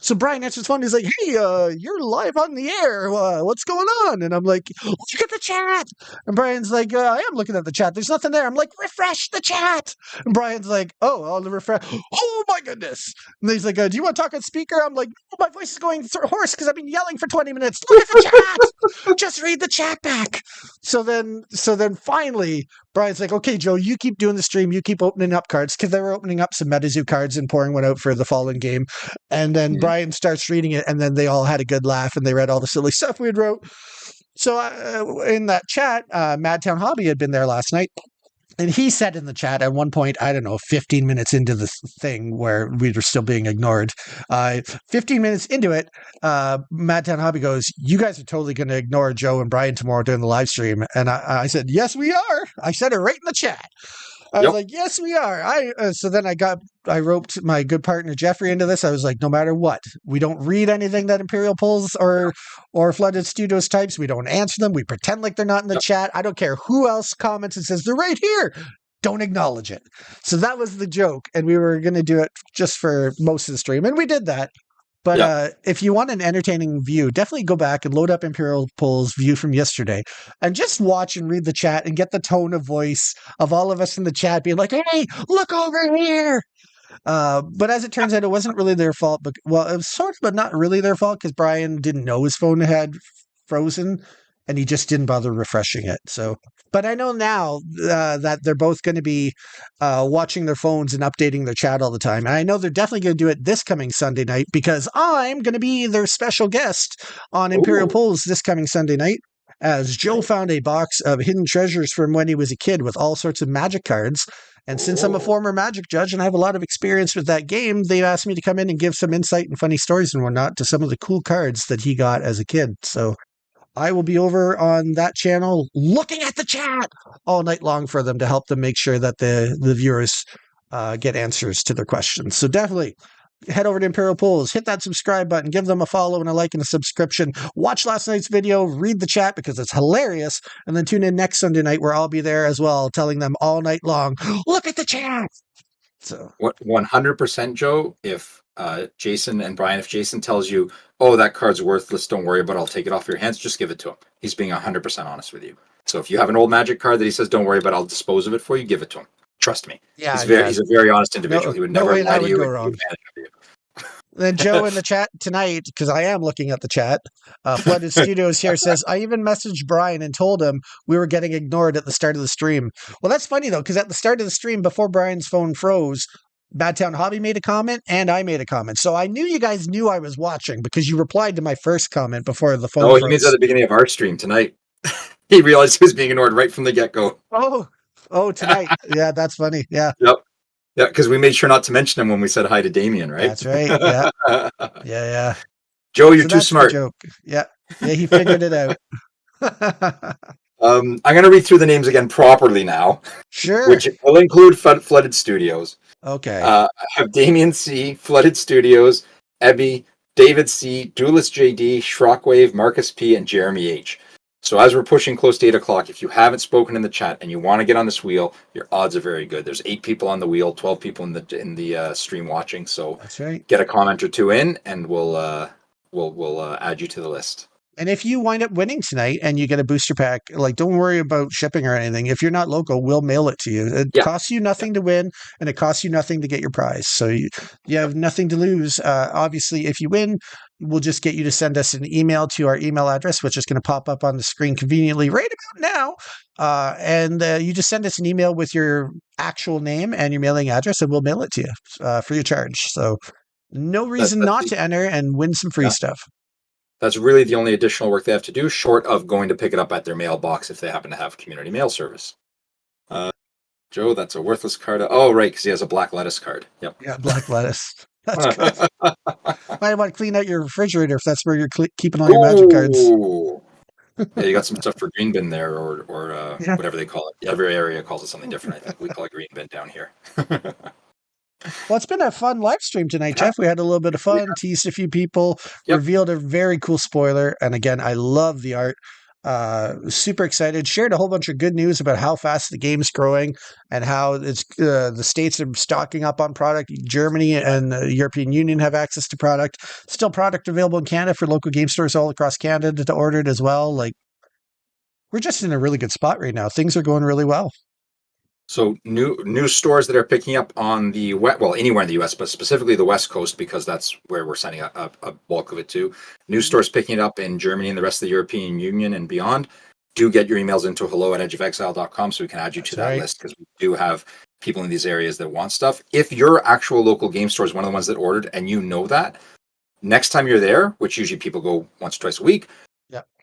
So Brian answers the phone. He's like, hey, you're live on the air. What's going on? And I'm like, look at the chat. And Brian's like, I am looking at the chat. There's nothing there. I'm like, refresh the chat. And Brian's like, oh, I'll refresh. Oh, my goodness. And he's like, do you want to talk on speaker? I'm like, no, my voice is going hoarse because I've been yelling for 20 minutes. Look at the chat. Just read the chat back. So then finally, Brian's like, okay, Joe, you keep doing the stream. You keep opening up cards because they were opening up some MetaZoo cards and pouring one out for the Fallen game. And then Brian starts reading it, and then they all had a good laugh, and they read all the silly stuff we had wrote. So in that chat, Madtown Hobby had been there last night, and he said in the chat at one point, I don't know, 15 minutes into the thing where we were still being ignored, 15 minutes into it, Madtown Hobby goes, you guys are totally going to ignore Joe and Brian tomorrow during the live stream. And I said, yes, we are. I said it right in the chat. I was like, yes, we are. So then I roped my good partner Jeffrey into this. I was like, no matter what, we don't read anything that Imperial Pulls or Flooded Studios types. We don't answer them. We pretend like they're not in the chat. I don't care who else comments and says they're right here. Don't acknowledge it. So that was the joke. And we were going to do it just for most of the stream. And we did that. But if you want an entertaining view, definitely go back and load up Imperial Poll's view from yesterday and just watch and read the chat and get the tone of voice of all of us in the chat being like, hey, look over here. But as it turns out, it wasn't really their fault. But well, it was sort of, but not really their fault because Brian didn't know his phone had frozen and he just didn't bother refreshing it. So, but I know now that they're both going to be watching their phones and updating their chat all the time. And I know they're definitely going to do it this coming Sunday night because I'm going to be their special guest on Imperial Polls this coming Sunday night. As Joe found a box of hidden treasures from when he was a kid with all sorts of magic cards. And since I'm a former magic judge and I have a lot of experience with that game, they asked me to come in and give some insight and funny stories and whatnot to some of the cool cards that he got as a kid. So I will be over on that channel looking at the chat all night long for them to help them make sure that the viewers get answers to their questions. So definitely head over to Imperial Polls, hit that subscribe button, give them a follow and a like and a subscription. Watch last night's video, read the chat because it's hilarious, and then tune in next Sunday night where I'll be there as well, telling them all night long, look at the chat. So 100%, Joe. If Jason and Brian, if Jason tells you, oh, that card's worthless, don't worry about it, I'll take it off your hands, just give it to him. He's being 100% honest with you. So if you have an old magic card that he says, don't worry about it, I'll dispose of it for you, give it to him. Trust me. Yeah, He's a very honest individual. No, He would no never way lie that to would you go and take wrong. advantage of you. Then Joe in the chat tonight, because I am looking at the chat, Flooded Studios here says, I even messaged Brian and told him we were getting ignored at the start of the stream. Well, that's funny, though, because at the start of the stream, before Brian's phone froze, Badtown Hobby made a comment and I made a comment. So I knew you guys knew I was watching because you replied to my first comment before the phone No, he means at froze. the beginning of our stream tonight. He realized he was being ignored right from the get-go. Oh, tonight. Yeah, that's funny. Yeah, Yep. Yeah, because we made sure not to mention him when we said hi to Damien, right? that's right. Yeah, yeah. Joe, you're So too that's the smart. joke. Yeah, he figured it out. I'm going to read through the names again properly now, Sure. which will include Flooded Studios. Okay. I have Damien C, Flooded Studios, Ebby, David C, Duelist JD, Shockwave, Marcus P, and Jeremy H. So as we're pushing close to 8 o'clock, if you haven't spoken in the chat and you want to get on this wheel, your odds are very good. There's 8 people on the wheel, 12 people in the stream watching. So That's right. get a comment or two in, and we'll add you to the list. And if you wind up winning tonight and you get a booster pack, like don't worry about shipping or anything. If you're not local, we'll mail it to you. It costs you nothing to win, and it costs you nothing to get your prize. So you have nothing to lose. Obviously, if you win, we'll just get you to send us an email to our email address, which is going to pop up on the screen conveniently right about now. And you just send us an email with your actual name and your mailing address, and we'll mail it to you free of charge. So no reason not to enter and win some free stuff. That's really the only additional work they have to do, short of going to pick it up at their mailbox if they happen to have community mail service. Joe, that's a worthless card. Oh, right, because he has a black lettuce card. Yep. Yeah, black lettuce. That's good. Might want to clean out your refrigerator if that's where you're keeping all your magic cards. Yeah, you got some stuff for green bin there, or whatever they call it. Every area calls it something different. I think we call it green bin down here. Well, it's been a fun live stream tonight, Jeff. We had a little bit of fun, teased a few people, revealed a very cool spoiler. And again, I love the art. Super excited. Shared a whole bunch of good news about how fast the game's growing and how it's the states are stocking up on product. Germany and the European Union have access to product. Still product available in Canada for local game stores all across Canada to order it as well. Like, we're just in a really good spot right now. Things are going really well. So new stores that are picking up on the anywhere in the U.S., but specifically the West Coast, because that's where we're sending a bulk of it to. New stores picking it up in Germany and the rest of the European Union and beyond. Do get your emails into hello@edgeofexile.com so we can add you to that list, because we do have people in these areas that want stuff. If your actual local game store is one of the ones that ordered and you know that, next time you're there, which usually people go once or twice a week,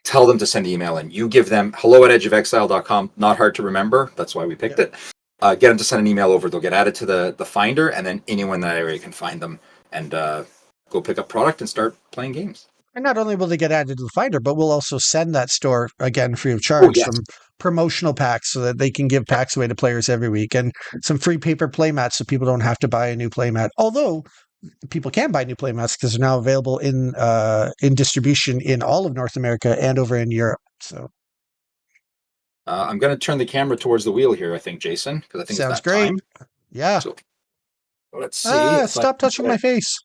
tell them to send an email in. You give them hello@edgeofexile.com. Not hard to remember. That's why we picked it. Get them to send an email over. They'll get added to the finder, and then anyone in that area can find them and go pick up product and start playing games. And not only will they get added to the finder, but we'll also send that store, again, free of charge, some promotional packs so that they can give packs away to players every week, and some free paper playmats so people don't have to buy a new playmat. Although people can buy new playmats because they're now available in distribution in all of North America and over in Europe. So I'm going to turn the camera towards the wheel here, I think, Jason, because I think sounds it's that great. time. Yeah. So, let's see. Stop touching my face.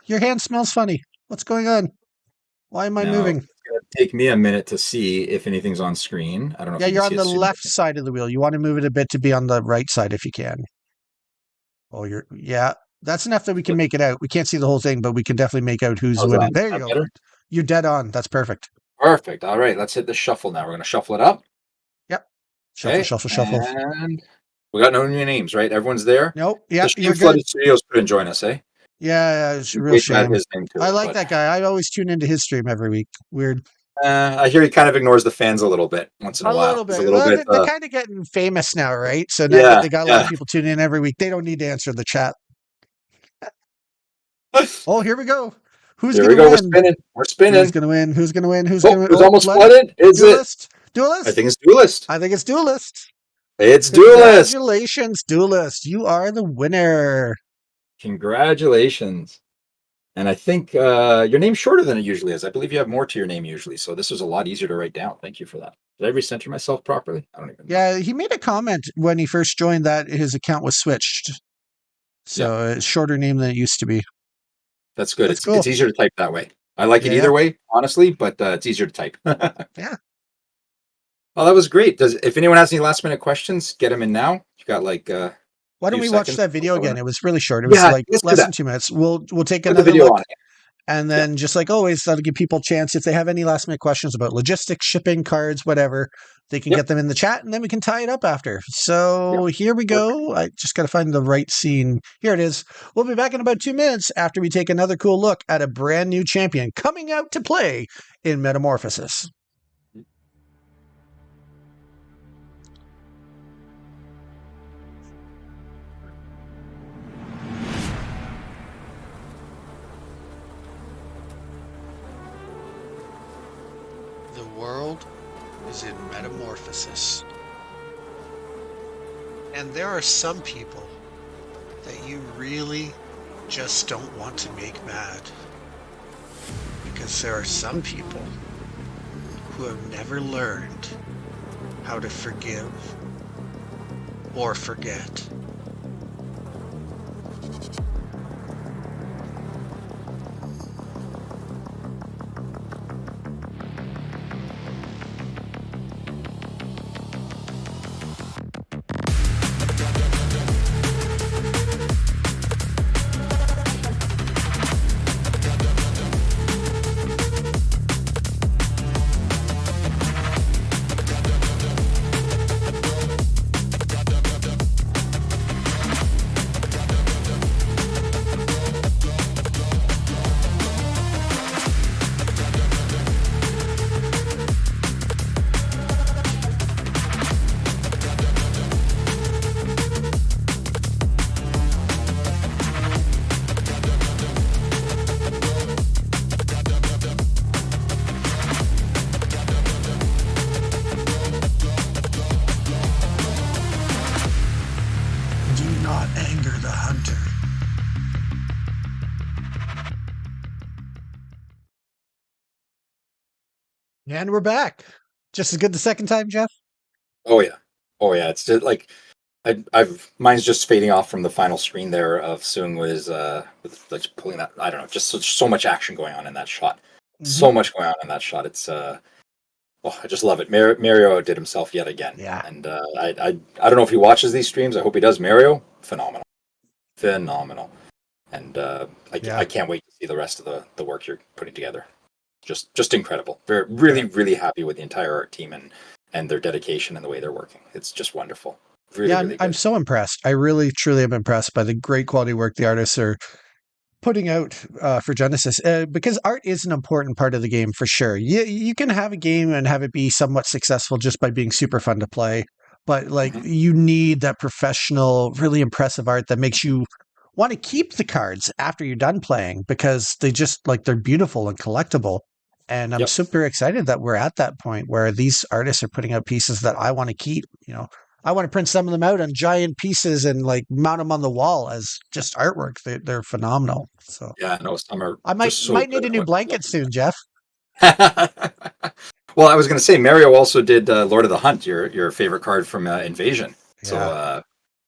Your hand smells funny. What's going on? Why am I moving? It's going to take me a minute to see if anything's on screen. I don't know. Yeah, you're on the left side of the wheel. You want to move it a bit to be on the right side if you can. Oh, that's enough that we can make it out. We can't see the whole thing, but we can definitely make out who's winning. There you go. Better? You're dead on. That's perfect. Perfect. All right, let's hit the shuffle now. We're going to shuffle it up. Yep. Shuffle. And we got no new names, right? Everyone's there? Nope. Yeah, you're good. Flooded Studios couldn't join us, eh? Yeah, it's a real shame. I like that guy. I always tune into his stream every week. Weird. I hear he kind of ignores the fans a little bit once in a while. A little bit. They're kind of getting famous now, right? So now that they got a lot of people tuning in every week, they don't need to answer the chat. Oh, here we go. Who's going to win? We're spinning. Who's going to win? Who's almost flooded? Is Duelist? Duelist? I think it's Duelist. It's Duelist. Congratulations, Duelist. You are the winner. Congratulations. And I think your name's shorter than it usually is. I believe you have more to your name usually. So this was a lot easier to write down. Thank you for that. Did I recenter myself properly? I don't even know. Yeah, he made a comment when he first joined that his account was switched. So it's a shorter name than it used to be. That's good. It's easier to type that way. I like it either way, honestly, but it's easier to type. Yeah. Oh, that was great. If anyone has any last minute questions, get them in now. You got like a Why don't few we watch seconds. that video again? It was really short. It was Yeah, like let's do less than that. 2 minutes. We'll take Put the another video look. on it. And Yeah. then, just like always, that'll give people a chance. If they have any last minute questions about logistics, shipping, cards, whatever, they can Yep. get them in the chat and then we can tie it up after. Yep. So here we Perfect. go. I just got to find the right scene. Here it is. We'll be back in about 2 minutes after we take another cool look at a brand new champion coming out to play in Metamorphosis. The world is in metamorphosis. And there are some people that you really just don't want to make mad. Because there are some people who have never learned how to forgive or forget. Do not anger the hunter. And we're back. Just as good the second time, Jeff? Oh yeah. Oh yeah. It's just like I've mine's just fading off from the final screen there of Sung was with like pulling that. I don't know, just so much action going on in that shot. So much going on in that shot. It's oh, I just love it. Mario did himself yet again. Yeah. And I don't know if he watches these streams. I hope he does. Mario, phenomenal, phenomenal. And I can't wait to see the rest of the work you're putting together. Just incredible. Very really happy with the entire art team and their dedication and the way they're working. It's just wonderful. Really, Yeah, really good. I'm so impressed. I really, truly am impressed by the great quality work the artists are putting out for Genesis, because art is an important part of the game for sure. You can have a game and have it be somewhat successful just by being super fun to play, but like Mhm. you need that professional, really impressive art that makes you want to keep the cards after you're done playing because they just like they're beautiful and collectible. And I'm Yep. super excited that we're at that point where these artists are putting out pieces that I want to keep. I want to print some of them out on giant pieces and like mount them on the wall as just artwork. They're phenomenal. So Yeah, no, some are I might just so might need good a at new what blanket soon, Jeff. Well, I was going to say Mario also did Lord of the Hunt, your favorite card from Invasion. So Yeah.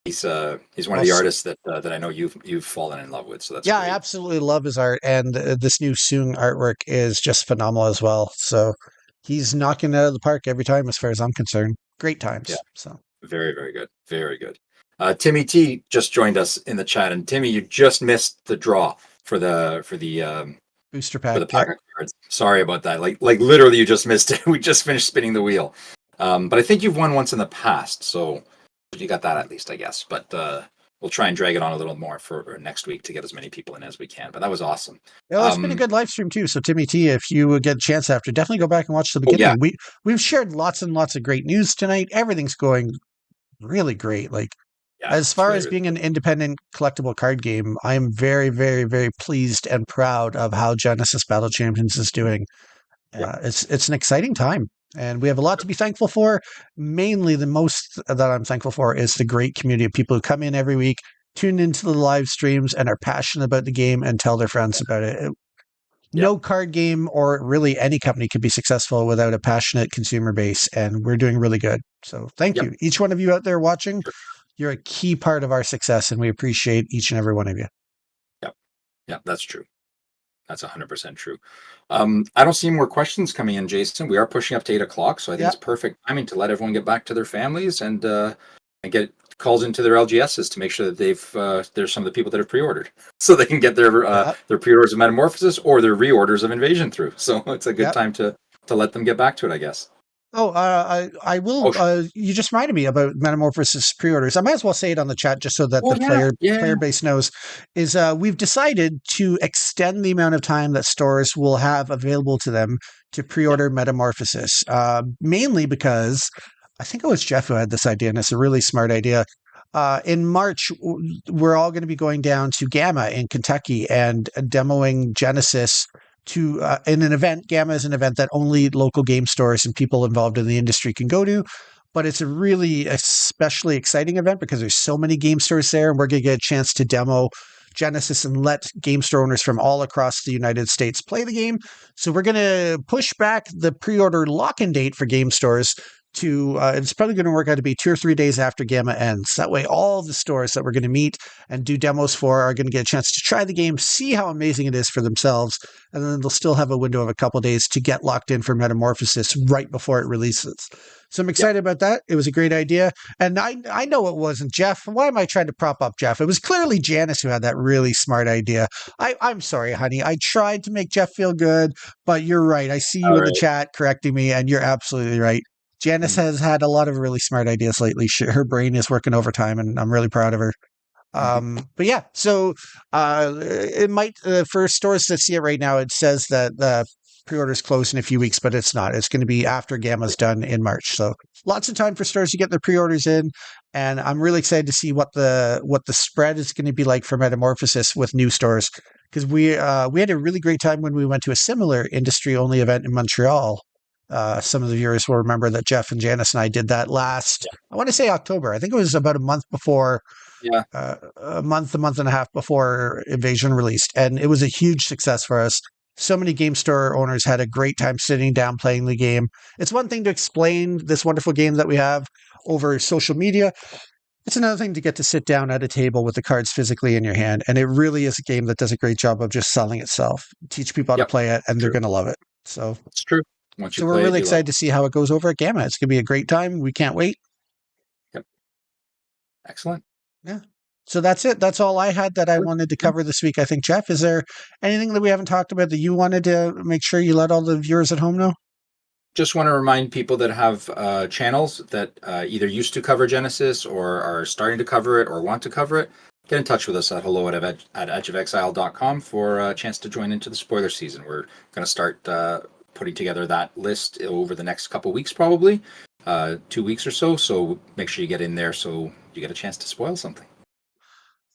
he's one Well, of the artists that I know you've fallen in love with. So that's yeah, I great. absolutely love his art, and this new Soong artwork is just phenomenal as well. So he's knocking it out of the park every time, as far as I'm concerned. Great Yeah, times. So very very good, very good. Timmy T just joined us in the chat, and Timmy, you just missed the draw booster for pack. the Yep. pack of cards. Sorry about that. Like literally, you just missed it. We just finished spinning the wheel. But I think you've won once in the past, so you got that at least, I guess. But we'll try and drag it on a little more for next week to get as many people in as we can. But that was awesome. Well, it's been a good live stream too. So Timmy T, if you would get a chance after, definitely go back and watch the Oh yeah, beginning. We've shared lots and lots of great news tonight. Everything's going really great. Like yeah. as It's far really as really being good. an independent collectible card game, I am very, very, very pleased and proud of how Genesis Battle Champions is doing. Yep. It's an exciting time, and we have a lot to be thankful for. Mainly, the most that I'm thankful for is the great community of people who come in every week, tune into the live streams, and are passionate about the game and tell their friends about it. Yep. No card game or really any company could be successful without a passionate consumer base, and we're doing really good. So, thank Yep. you, each one of you out there watching. You're a key part of our success, and we appreciate each and every one of you. Yep. Yep. That's true. That's 100% true. I don't see any more questions coming in, Jason. We are pushing up to 8 o'clock, so I think Yeah. it's perfect timing to let everyone get back to their families and get calls into their LGSs to make sure that there's some of the people that have pre-ordered, so they can get Yeah. their pre-orders of Metamorphosis or their reorders of Invasion through. So it's a good Yeah. time to let them get back to it, I guess. Oh, I will. Oh, You just reminded me about Metamorphosis pre-orders. I might as well say it on the chat just so that oh the yeah, player yeah, base knows. Is we've decided to extend the amount of time that stores will have available to them to yeah, pre-order Metamorphosis. Mainly because I think it was Jeff who had this idea, and it's a really smart idea. In March, we're all going to be going down to Gamma in Kentucky and demoing Genesis to in an event. Gamma is an event that only local game stores and people involved in the industry can go to, but it's a really especially exciting event because there's so many game stores there, and we're going to get a chance to demo Genesis and let game store owners from all across the United States play the game. So we're going to push back the pre-order lock-in date for game stores to it's probably going to work out to be 2 or 3 days after Gamma ends. That way all the stores that we're going to meet and do demos for are going to get a chance to try the game, see how amazing it is for themselves, and then they'll still have a window of a couple days to get locked in for Metamorphosis right before it releases. So I'm yeah. excited about that. It was a great idea. And I know it wasn't Jeff. Why am I trying to prop up Jeff? It was clearly Janice who had that really smart idea. I'm sorry, honey. I tried to make Jeff feel good, but you're right. I see you All in the right. chat correcting me, and you're absolutely right. Janice Mm-hmm. has had a lot of really smart ideas lately. Her brain is working overtime, and I'm really proud of her. Mm-hmm. But yeah, so it might for stores that see it right now, it says that the pre-orders close in a few weeks, but it's not. It's going to be after Gamma's done in March. So lots of time for stores to get their pre-orders in, and I'm really excited to see what the spread is going to be like for Metamorphosis with new stores because we had a really great time when we went to a similar industry only event in Montreal. Some of the viewers will remember that Jeff and Janice and I did that last, I want to say October. I think it was about a month before Yeah, a month and a half before Invasion released, and it was a huge success for us. So many game store owners had a great time sitting down playing the game. It's one thing to explain this wonderful game that we have over social media. It's another thing to get to sit down at a table with the cards physically in your hand, and it really is a game that does a great job of just selling itself. Teach people how to yep, play it, and they're true. going to love it. So, It's true. Once you so we're play it, really you love excited it. to see how it goes over at Gamma. It's going to be a great time. We can't wait. Yep. Excellent. Yeah. So that's it. That's all I had that I wanted to Yeah. cover this week. I think, Jeff, is there anything that we haven't talked about that you wanted to make sure you let all the viewers at home know? Just want to remind people that have channels that either used to cover Genesis or are starting to cover it or want to cover it, get in touch with us at hello@edgeofexile.com for a chance to join into the spoiler season. We're going to start putting together that list over the next couple weeks, probably 2 weeks or so. So make sure you get in there so you get a chance to spoil something.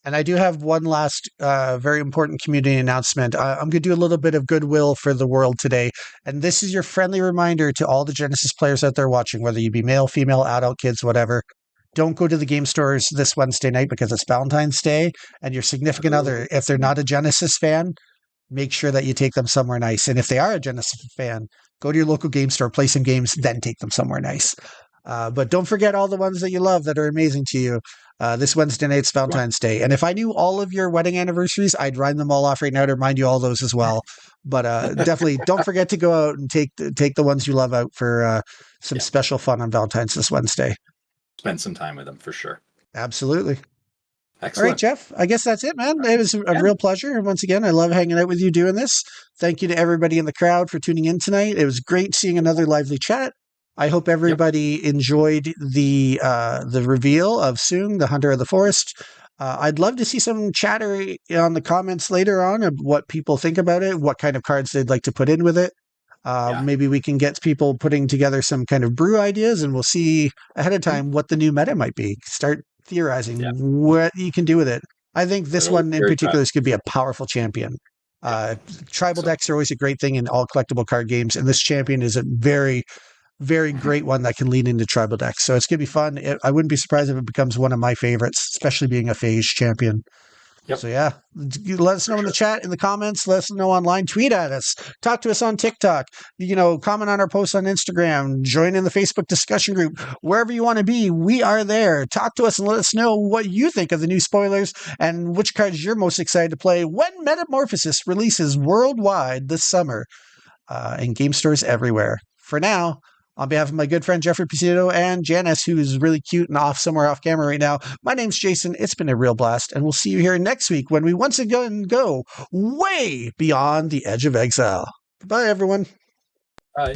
And I do have one last very important community announcement. I'm going to do a little bit of goodwill for the world today. And this is your friendly reminder to all the Genesis players out there watching, whether you be male, female, adult, kids, whatever. Don't go to the game stores this Wednesday night because it's Valentine's Day. And your significant other, if they're not a Genesis fan, make sure that you take them somewhere nice. And if they are a Genesis fan, go to your local game store, play some games, then take them somewhere nice. But don't forget all the ones that you love that are amazing to you. This Wednesday night's Valentine's Day. And if I knew all of your wedding anniversaries, I'd rhyme them all off right now to remind you all those as well. But definitely don't forget to go out and take the ones you love out for some Yeah. special fun on Valentine's this Wednesday. Spend some time with them for sure. Absolutely. All right, Excellent. Jeff. I guess that's it, man. It was a Yeah. real pleasure. And once again, I love hanging out with you doing this. Thank you to everybody in the crowd for tuning in tonight. It was great seeing another lively chat. I hope everybody enjoyed the reveal of Soong, the Hunter of the Forest. I'd love to see some chatter on the comments later on of what people think about it, what kind of cards they'd like to put in with it. Yeah. Maybe we can get people putting together some kind of brew ideas, and we'll see ahead of time what the new meta might be. Start theorizing Yeah. what you can do with it. I think this It'll look one in very particular tough. is going to be a powerful champion. Yeah. Tribal So, decks are always a great thing in all collectible card games, and this champion is a very, very great one that can lean into tribal decks. So it's going to be fun. I wouldn't be surprised if it becomes one of my favorites, especially being a phage champion. Yep. So yeah, let us know in the chat, in the comments. Let us know online. Tweet at us. Talk to us on TikTok. Comment on our posts on Instagram. Join in the Facebook discussion group. Wherever you want to be, we are there. Talk to us and let us know what you think of the new spoilers and which cards you're most excited to play when Metamorphosis releases worldwide this summer in game stores everywhere. For now, on behalf of my good friend Jeffrey Picito and Janice, who is really cute and somewhere off camera right now, my name's Jason. It's been a real blast, and we'll see you here next week when we once again go way beyond the edge of exile. Goodbye, everyone. Bye.